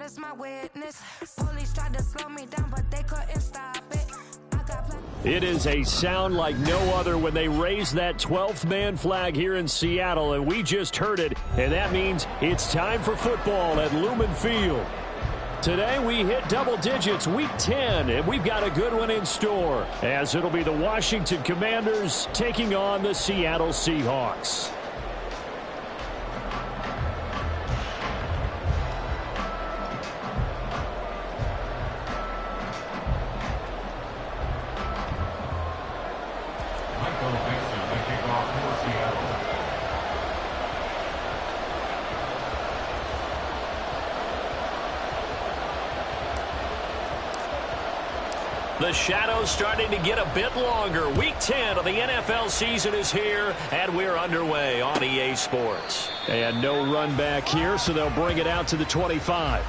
is my witness. Police tried to slow me down, but they couldn't stop it. It is a sound like no other when they raise that 12th man flag here in Seattle, and we just heard it, and that means it's time for football at Lumen Field. Today we hit double digits, week 10, and we've got a good one in store, as it'll be the Washington Commanders taking on the Seattle Seahawks. The shadow's starting to get a bit longer. Week 10 of the NFL season is here, and we're underway on EA Sports. And no run back here, so they'll bring it out to the 25.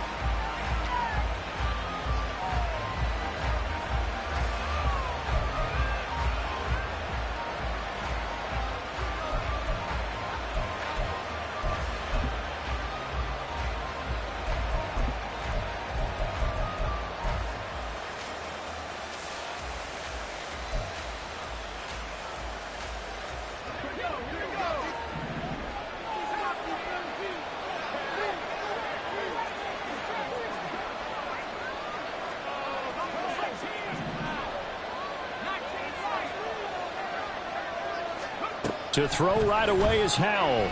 To throw right away is Howell.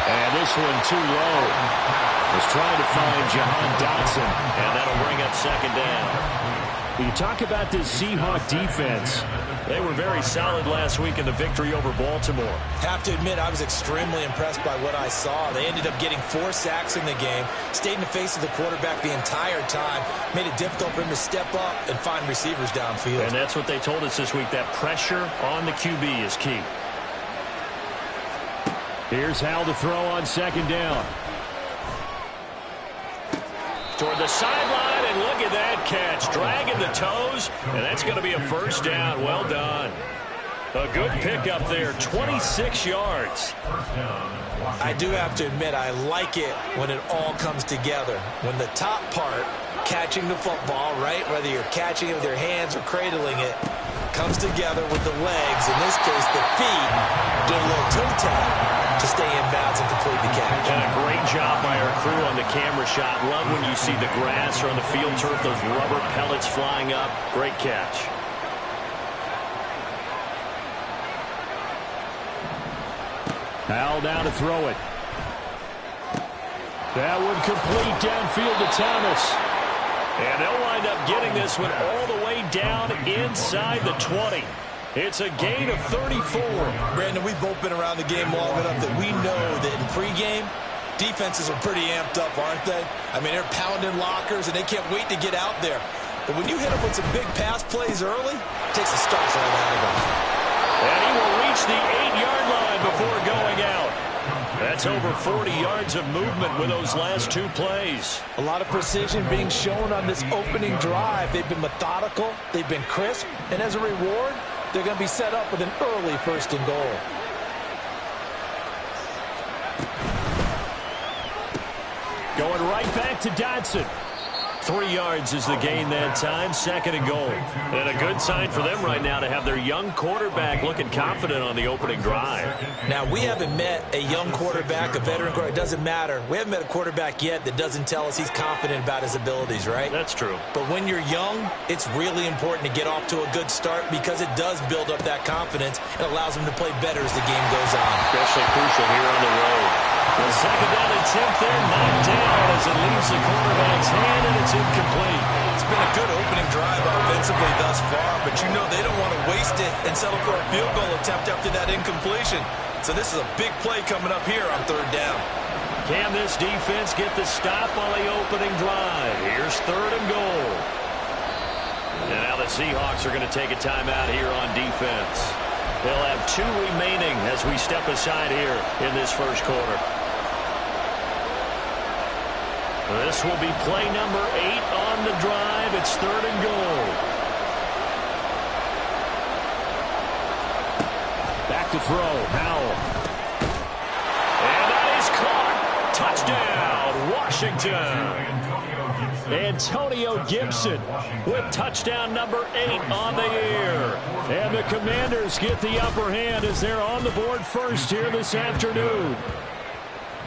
And this one too low. Was trying to find Jahan Dotson. And that'll bring up second down. You talk about this Seahawk defense. They were very solid last week in the victory over Baltimore. Have to admit, I was extremely impressed by what I saw. They ended up getting 4 sacks in the game, stayed in the face of the quarterback the entire time, made it difficult for him to step up and find receivers downfield. And that's what they told us this week, that pressure on the QB is key. Here's Howell to throw on second down. Toward the sideline, and look at that catch. Dragging the toes, and that's going to be a first down. Well done. A good pickup there, 26 yards. I do have to admit, I like it when it all comes together. When the top part, catching the football, right, whether you're catching it with your hands or cradling it, comes together with the legs, in this case the feet, do a little toe tap to stay in bounds and complete the catch. And a great job by our crew on the camera shot. Love when you see the grass or on the field turf, those rubber pellets flying up. Great catch. Howell down to throw it. That would complete downfield to Thomas. And they'll wind up getting this one all the way down inside the 20. It's a gain of 34. Brandon, we've both been around the game long enough that we know that in pregame, defenses are pretty amped up, aren't they? I mean, they're pounding lockers, and they can't wait to get out there. But when you hit them with some big pass plays early, it takes the starch right out of them. And he will reach the 8-yard line before going out. That's over 40 yards of movement with those last 2 plays. A lot of precision being shown on this opening drive. They've been methodical, they've been crisp, and as a reward, they're going to be set up with an early first and goal. Going right back to Dotson. 3 yards is the gain that time, second and goal. And a good sign for them right now to have their young quarterback looking confident on the opening drive. Now, we haven't met a young quarterback, a veteran quarterback. It doesn't matter. We haven't met a quarterback yet that doesn't tell us he's confident about his abilities, right? That's true. But when you're young, it's really important to get off to a good start because it does build up that confidence and allows them to play better as the game goes on. Especially crucial here on the road. The second down and 10th there, knocked down as it leaves the quarterback's hand, and it's incomplete. It's been a good opening drive offensively thus far, but you know they don't want to waste it and settle for a field goal attempt after that incompletion. So this is a big play coming up here on third down. Can this defense get the stop on the opening drive? Here's third and goal. And now the Seahawks are going to take a timeout here on defense. They'll have 2 remaining as we step aside here in this first quarter. This will be play number 8 on the drive. It's third and goal. Back to throw. Howell. And that is caught. Touchdown, Washington. Washington. Antonio Gibson with touchdown number 8 on the year. And the Commanders get the upper hand as they're on the board first here this afternoon.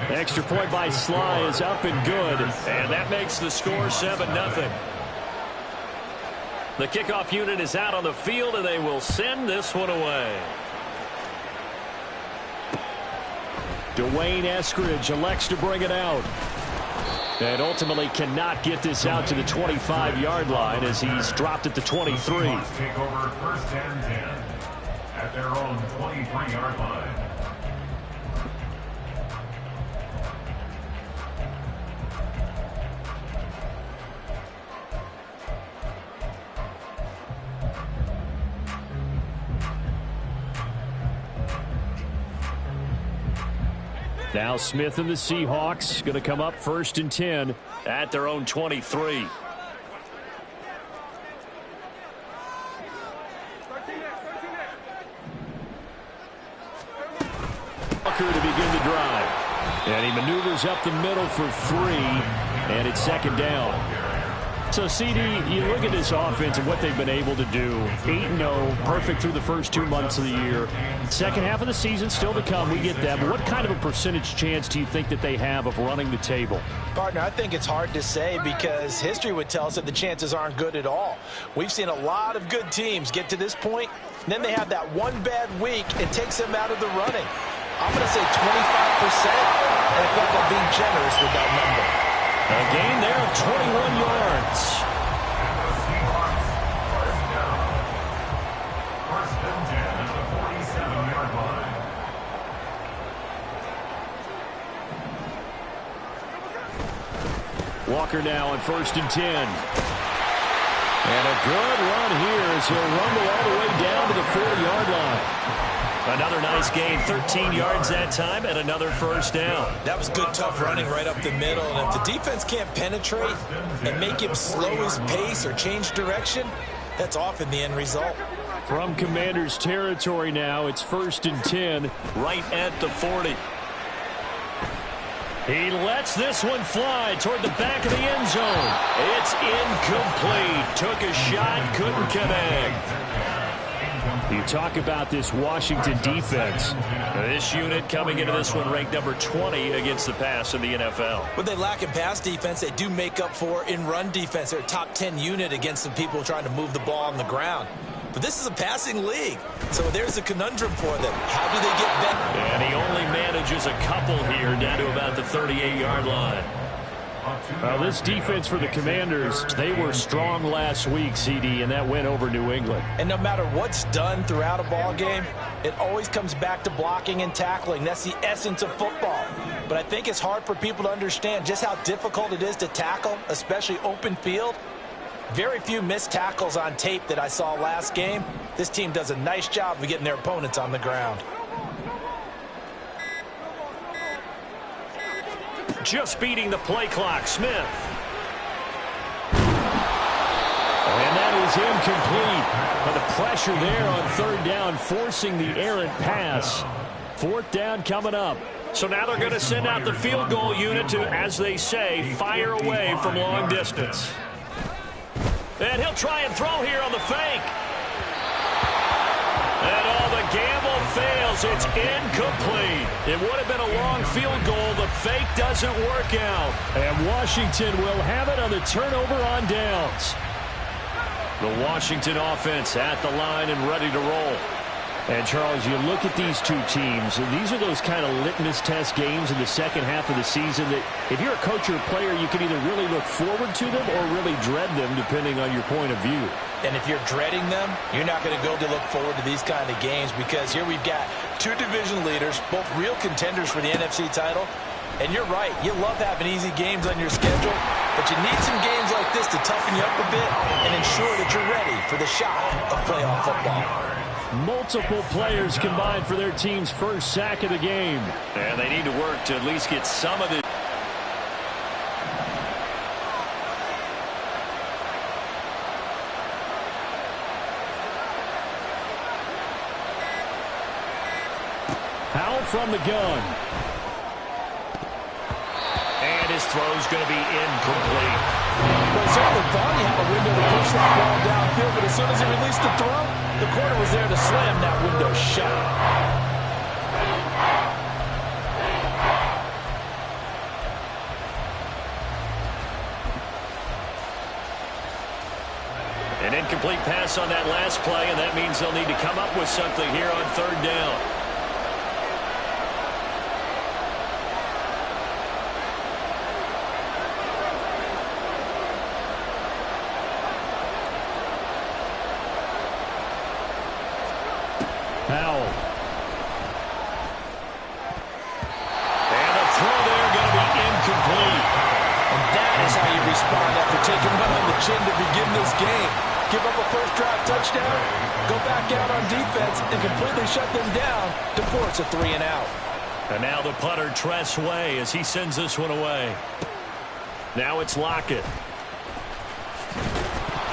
Extra point by Sly is up and good, and that makes the score 7-0. The kickoff unit is out on the field, and they will send this one away. Dwayne Eskridge elects to bring it out. And ultimately cannot get this out to the 25-yard line as he's dropped at the 23. Take over first and 10 at their own 23-yard line. Now Smith and the Seahawks going to come up first and 10 at their own 23. Walker to begin the drive. And he maneuvers up the middle for 3, and it's second down. So, CD, you look at this offense and what they've been able to do. 8-0, perfect through the first 2 months of the year. Second half of the season still to come. We get that. But what kind of a percentage chance do you think that they have of running the table? Partner, I think it's hard to say because history would tell us that the chances aren't good at all. We've seen a lot of good teams get to this point, and then they have that one bad week. It takes them out of the running. I'm going to say 25%, and I think I'm being generous with that number. A gain there of 21 yards. First and 10 at the 47-yard line. Walker now on first and 10. And a good run here as he'll rumble all the way down to the 40-yard line. Another nice gain, 13 yards that time, and another first down. That was good, tough running right up the middle. And if the defense can't penetrate and make him slow his pace or change direction, that's often the end result. From Commanders territory now, it's first and 10, right at the 40. He lets this one fly toward the back of the end zone. It's incomplete. Took a shot, couldn't connect. You talk about this Washington defense. This unit coming into this one ranked number 20 against the pass in the NFL. What they lack in pass defense, they do make up for in run defense. They're a top 10 unit against the people trying to move the ball on the ground. But this is a passing league, so there's a conundrum for them. How do they get better? And he only manages a couple here down to about the 38-yard line. This defense for the Commanders, they were strong last week, CD, and that went over New England. And no matter what's done throughout a ball game, it always comes back to blocking and tackling. That's the essence of football. But I think it's hard for people to understand just how difficult it is to tackle, especially open field. Very few missed tackles on tape that I saw last game. This team does a nice job of getting their opponents on the ground. Just beating the play clock, Smith. And that is incomplete. But the pressure there on third down, forcing the errant pass. Fourth down coming up. So now they're going to send out the field goal unit to, as they say, fire away from long distance. And he'll try and throw here on the fake. And all the gamble fails. It's incomplete. It would have been a long field goal. The fake doesn't work out. And Washington will have it on the turnover on downs. The Washington offense at the line and ready to roll. And, Charles, you look at these two teams, and these are those kind of litmus test games in the second half of the season that if you're a coach or a player, you can either really look forward to them or really dread them, depending on your point of view. And if you're dreading them, you're not going to go to look forward to these kind of games because here we've got two division leaders, both real contenders for the NFC title. And you're right, you love having easy games on your schedule, but you need some games like this to toughen you up a bit and ensure that you're ready for the shock of playoff football. Multiple players combined for their team's first sack of the game. And they need to work to at least get some of it. Howell from the gun. And his throw's going to be incomplete. Well, certainly thought he had a window to push that ball downfield, but as soon as he released the throw, the corner was there to slam that window shut. An incomplete pass on that last play, and that means they'll need to come up with something here on third down. Powell. And the throw there going to be incomplete. And that is how you respond after taking one on the chin to begin this game. Give up a first drive touchdown, go back out on defense, and completely shut them down to force a 3-and-out. And now the punter, Tress Way, as he sends this one away. Now it's Lockett.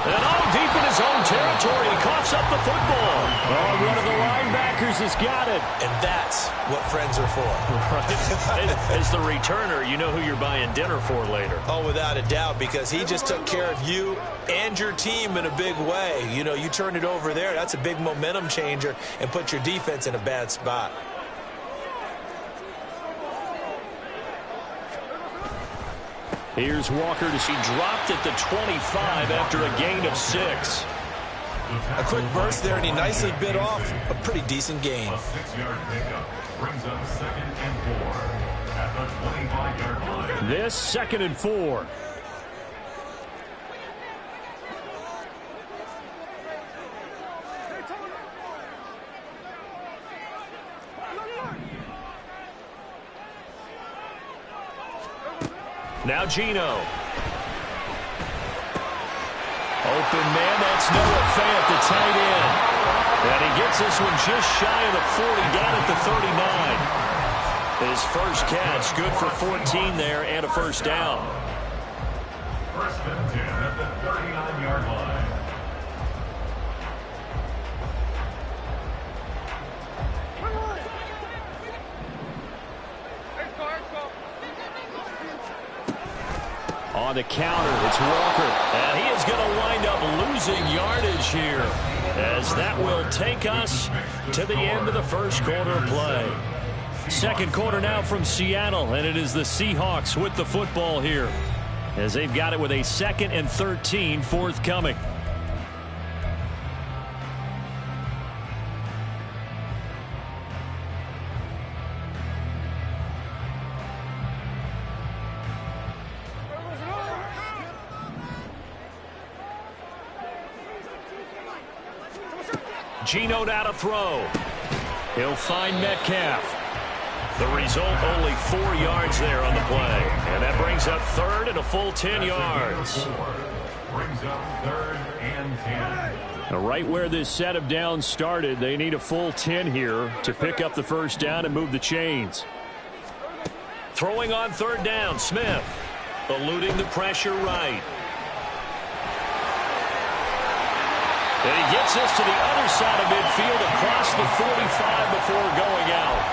And all deep in his own territory, he coughs up the football. Oh, one of the linebackers has got it. And that's what friends are for. Right. As the returner, you know who you're buying dinner for later. Oh, without a doubt, because he just took care of you and your team in a big way. You know, you turn it over there, that's a big momentum changer, and put your defense in a bad spot. Here's Walker to see dropped at the 25 after a gain of 6. A quick burst there, and he nicely bit off a pretty decent gain. A 6-yard pickup brings up 2nd and 4 at the 25-yard line. This 2nd and 4. Now Geno. Open man, that's Noah Fant, the tight end. And he gets this one just shy of the 40, down at the 39. His first catch, good for 14 there and a first down. First and 10 at the 39-yard line. On the counter, it's Walker. And he is going to wind up losing yardage here, as that will take us to the end of the first quarter of play. Second quarter now from Seattle, and it is the Seahawks with the football here, as they've got it with a 2nd and 13 forthcoming. Geno out to throw. He'll find Metcalf. The result, only 4 yards there on the play. And that brings up 3rd and a full 10 yards. Brings up 3rd and 10. Now, right where this set of downs started, they need a full 10 here to pick up the first down and move the chains. Throwing on 3rd down, Smith. Eluding the pressure right. And he gets this to the other side of midfield across the 45 before going out.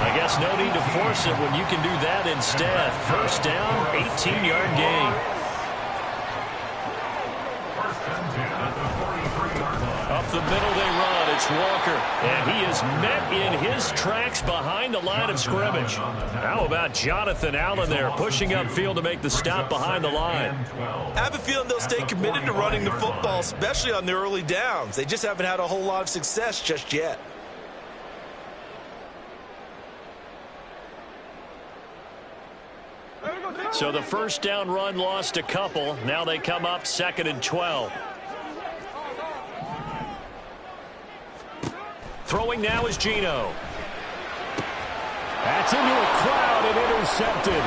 I guess no need to force it when you can do that instead. First down, 18-yard gain. First and 10 at the 43-yard line. Up the middle they run. It's Walker. And he is met in his tracks behind the line of scrimmage. How about Jonathan Allen there pushing upfield to make the stop behind the line? I have a feeling they'll stay committed to running the football, especially on the early downs. They just haven't had a whole lot of success just yet. So the first down run lost a couple. Now they come up 2nd and 12. Throwing now is Geno. That's into a crowd and intercepted.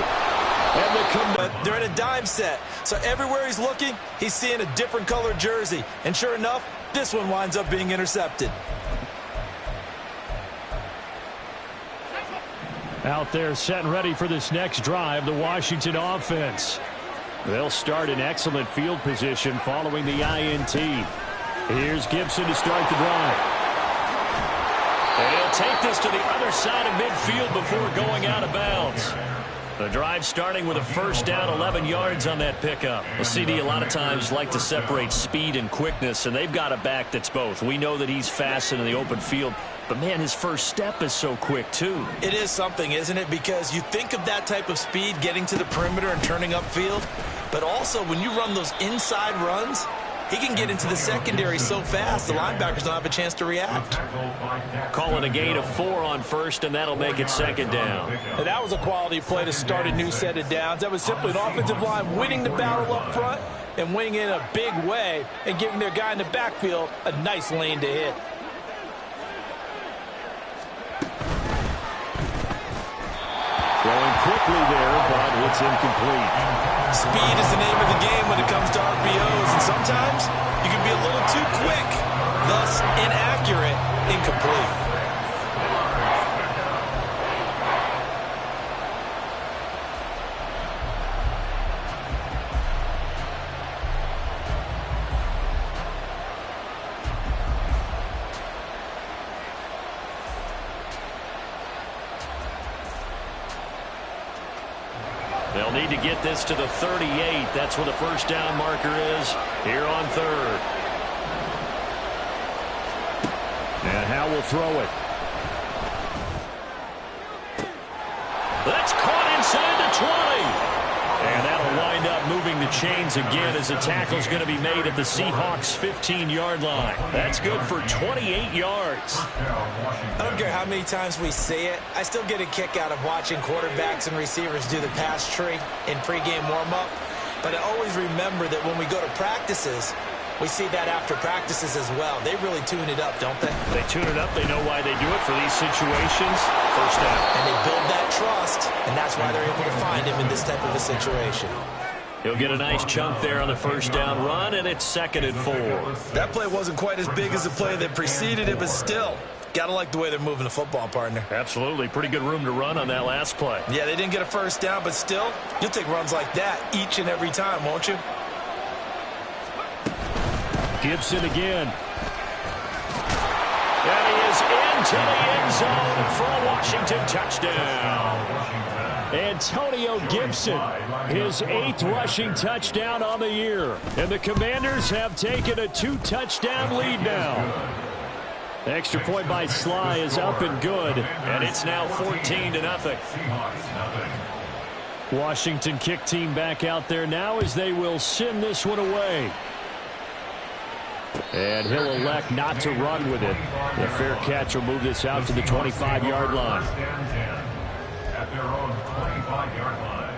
But they're in a dime set, so everywhere he's looking, he's seeing a different colored jersey. And sure enough, this one winds up being intercepted. Out there set and ready for this next drive, the Washington offense. They'll start in excellent field position following the INT. Here's Gibson to start the drive. And he'll take this to the other side of midfield before going out of bounds. The drive starting with a first down, 11 yards on that pickup. Well, CD, a lot of times like to separate speed and quickness, and they've got a back that's both. We know that he's fast in the open field, but, man, his first step is so quick, too. It is something, isn't it? Because you think of that type of speed getting to the perimeter and turning upfield, but also when you run those inside runs, he can get into the secondary so fast the linebackers don't have a chance to react. Calling a gain of 4 on first, and that'll make it second down. And that was a quality play to start a new set of downs. That was simply an offensive line winning the battle up front and winning in a big way and giving their guy in the backfield a nice lane to hit. Throwing quickly there, but it's incomplete. Speed is the name of the game when it comes to RPOs, and sometimes you can be a little too quick, thus inaccurate, incomplete. They'll need to get this to the 38. That's where the first down marker is here on third. And Howe will throw it. That's caught inside the 20. And that'll wind up moving the chains again as the tackle's going to be made at the Seahawks' 15-yard line. That's good for 28 yards. I don't care how many times we say it, I still get a kick out of watching quarterbacks and receivers do the pass tree in pregame warm-up. But I always remember that when we go to practices, we see that after practices as well. They really tune it up, don't they? They tune it up. They know why they do it for these situations. First down. And they build that trust, and that's why they're able to find him in this type of a situation. He'll get a nice chunk there on the first down run, and it's 2nd and 4. That play wasn't quite as big as the play that preceded it, but still, gotta like the way they're moving the football, partner. Absolutely. Pretty good room to run on that last play. Yeah, they didn't get a first down, but still, you'll take runs like that each and every time, won't you? Gibson again. And he is into the end zone for a Washington touchdown. Antonio Gibson, his 8th rushing touchdown on the year. And the Commanders have taken a 2-touchdown lead now. Extra point by Sly is up and good, and it's now 14-0. Washington kick team back out there now as they will send this one away. And he'll elect not to run with it. The fair catch will move this out to the 25-yard line. At their own 25-yard line.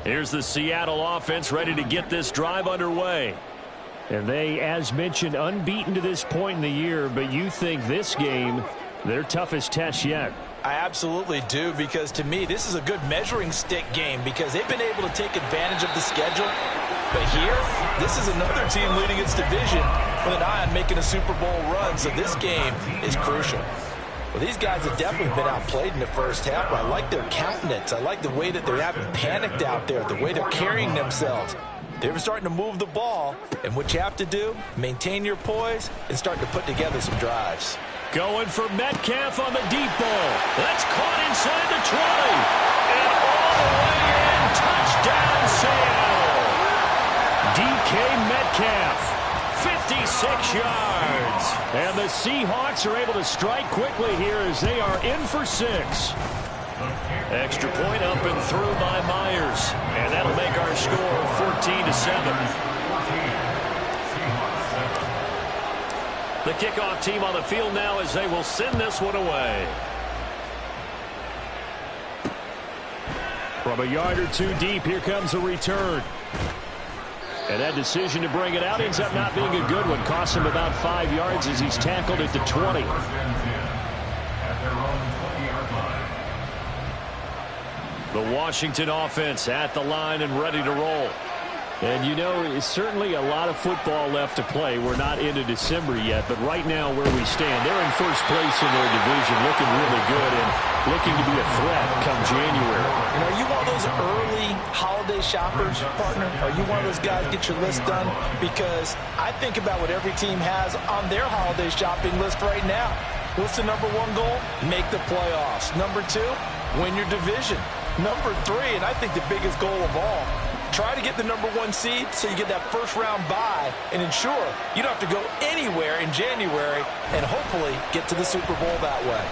Here's the Seattle offense ready to get this drive underway. And they, as mentioned, unbeaten to this point in the year, but you think this game, their toughest test yet. I absolutely do, because to me, this is a good measuring stick game because they've been able to take advantage of the schedule. But here, this is another team leading its division with an eye on making a Super Bowl run, so this game is crucial. Well, these guys have definitely been outplayed in the first half, but I like their countenance. I like the way that they're having panicked out there, the way they're carrying themselves. They were starting to move the ball, and what you have to do, maintain your poise and start to put together some drives. Going for Metcalf on the deep ball. That's caught inside the 20. And all the way in, touchdown Seattle. DK Metcalf, 56 yards. And the Seahawks are able to strike quickly here as they are in for 6. Extra point up and through by Myers. And that'll make our score 14-7. The kickoff team on the field now as they will send this one away. From a yard or two deep, here comes a return. And that decision to bring it out ends up not being a good one. Costs him about 5 yards as he's tackled at the 20. The Washington offense at the line and ready to roll. And, you know, it's certainly a lot of football left to play. We're not into December yet, but right now where we stand, they're in first place in their division, looking really good and looking to be a threat come January. And are you one of those early holiday shoppers, partner? Are you one of those guys get your list done? Because I think about what every team has on their holiday shopping list right now. What's the number one goal? Make the playoffs. Number 2, win your division. Number 3, and I think the biggest goal of all, try to get the number 1 seed so you get that first-round bye and ensure you don't have to go anywhere in January and hopefully get to the Super Bowl that way.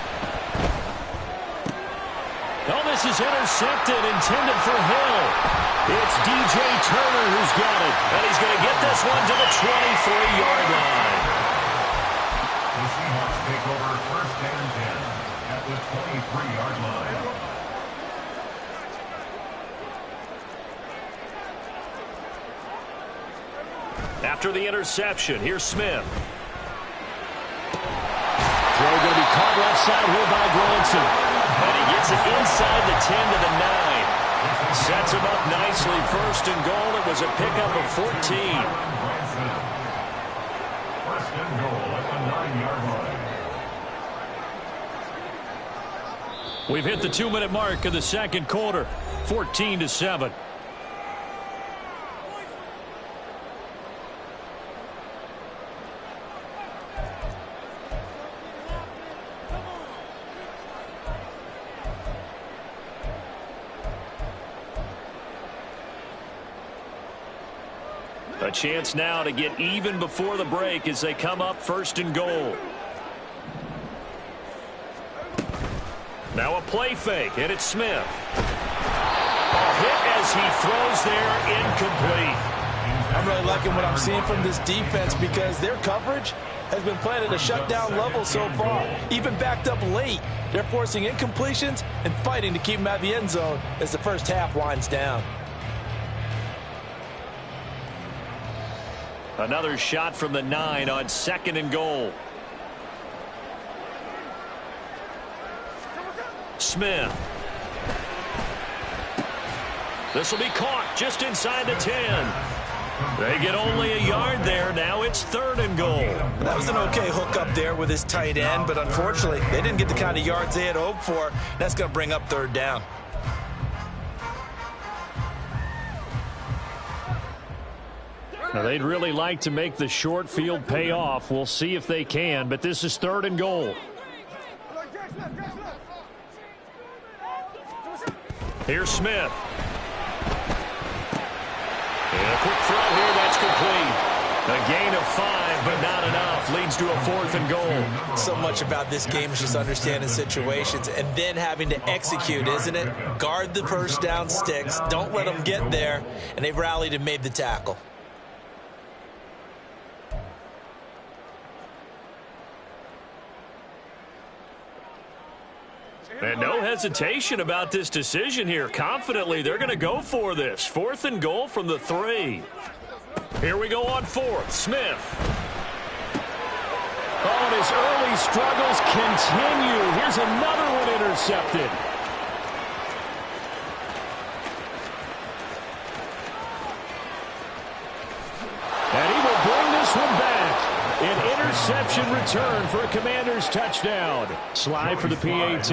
Oh, this is intercepted, intended for Hill. It's DJ Turner who's got it, and he's going to get this one to the 23-yard line. The Seahawks take over first and 10 at the 23-yard line. After the interception, here's Smith. Throw going to be caught left side here by Granson. And he gets it inside the 10 to the 9. Sets him up nicely. First and goal. It was a pickup of 14. First and goal at the 9-yard line. We've hit the 2-minute mark of the second quarter. 14-7. A chance now to get even before the break as they come up first and goal. Now a play fake, and it's Smith. A hit as he throws there, incomplete. I'm really liking what I'm seeing from this defense because their coverage has been playing at a shutdown level so far. Even backed up late, they're forcing incompletions and fighting to keep them at the end zone as the first half winds down. Another shot from the 9 on second and goal. Smith. This will be caught just inside the 10. They get only a yard there. Now it's third and goal. That was an okay hook up there with his tight end, but unfortunately, they didn't get the kind of yards they had hoped for. That's going to bring up third down. Now, they'd really like to make the short field pay off. We'll see if they can, but this is third and goal. Here's Smith. And a quick throw here, that's complete. A gain of 5, but not enough. Leads to a fourth and goal. So much about this game is just understanding situations and then having to execute, isn't it? Guard the first down sticks. Don't let them get there. And they've rallied and made the tackle. And no hesitation about this decision here. Confidently, they're going to go for this. Fourth and goal from the 3. Here we go on fourth. Smith. Oh, and his early struggles continue. Here's another one intercepted. And he will bring this one back. An interception return for a Commanders touchdown. Slide for the PAT.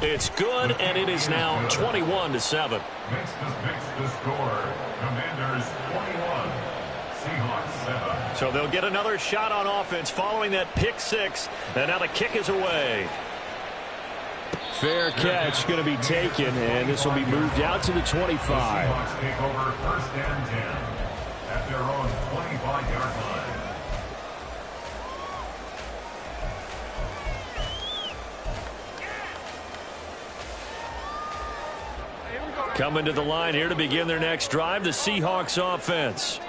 It's good, and it is now 21-7. Makes the score. Commanders 21, Seahawks 7. So they'll get another shot on offense following that pick 6, and now the kick is away. Fair catch going to be taken, and this will be moved out to the 25. Seahawks take over first and 10 at their own 25-yard line. Coming to the line here to begin their next drive, the Seahawks offense.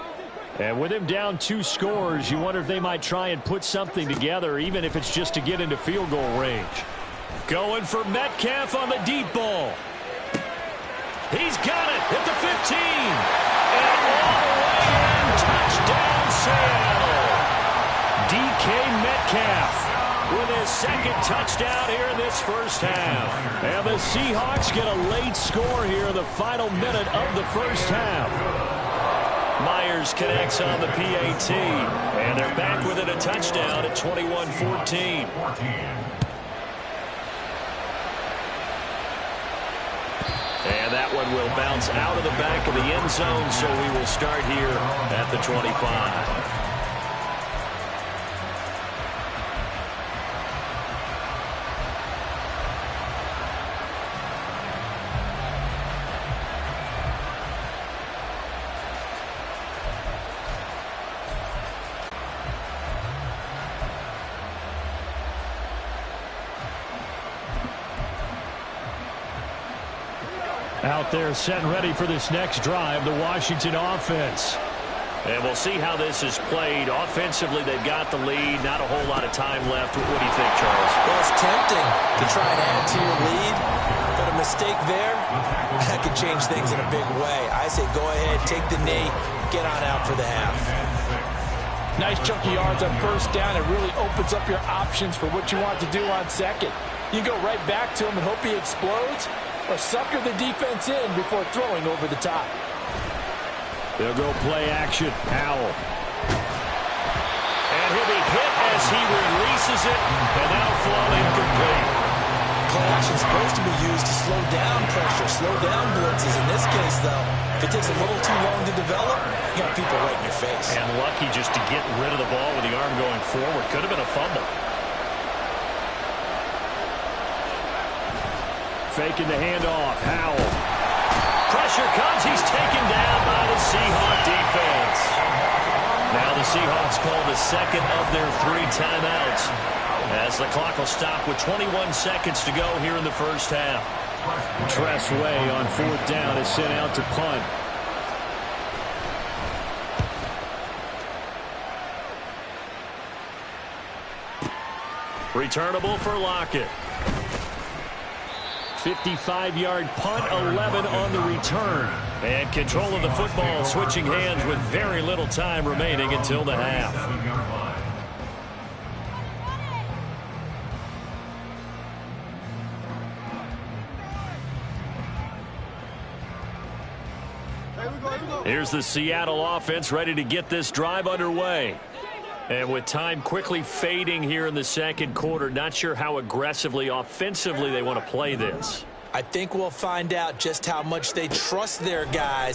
And with him down 2 scores, you wonder if they might try and put something together, even if it's just to get into field goal range. Going for Metcalf on the deep ball. He's got it at the 15. And all the way in, touchdown Seattle. DK Metcalf with his second touchdown here in this first half. And the Seahawks get a late score here in the final minute of the first half. Myers connects on the PAT. And they're back within a touchdown at 21-14. And that one will bounce out of the back of the end zone, so we will start here at the 25. Out there set and ready for this next drive, the Washington offense. And we'll see how this is played. Offensively, they've got the lead. Not a whole lot of time left. What do you think, Charles? Well, it's tempting to try and add to your lead, but a mistake there, that could change things in a big way. I say go ahead, take the knee, get on out for the half. Nice chunky yards on first down. It really opens up your options for what you want to do on second. You can go right back to him and hope he explodes, or sucker the defense in before throwing over the top. They'll go play action. Howell. And he'll be hit as he releases it, and that'll fall incomplete. Play action is supposed to be used to slow down pressure, slow down blitzes. In this case, though, if it takes a little too long to develop, you got people right in your face. And lucky just to get rid of the ball with the arm going forward. Could have been a fumble. Faking the handoff. Howell. Pressure comes. He's taken down by the Seahawk defense. Now the Seahawks call the second of their 3 timeouts, as the clock will stop with 21 seconds to go here in the first half. Tress Way on 4th down is sent out to punt. Returnable for Lockett. 55-yard punt, 11 on the return. And control of the football switching hands with very little time remaining until the half. Here's the Seattle offense ready to get this drive underway. And with time quickly fading here in the second quarter, not sure how aggressively, offensively they want to play this. I think we'll find out just how much they trust their guys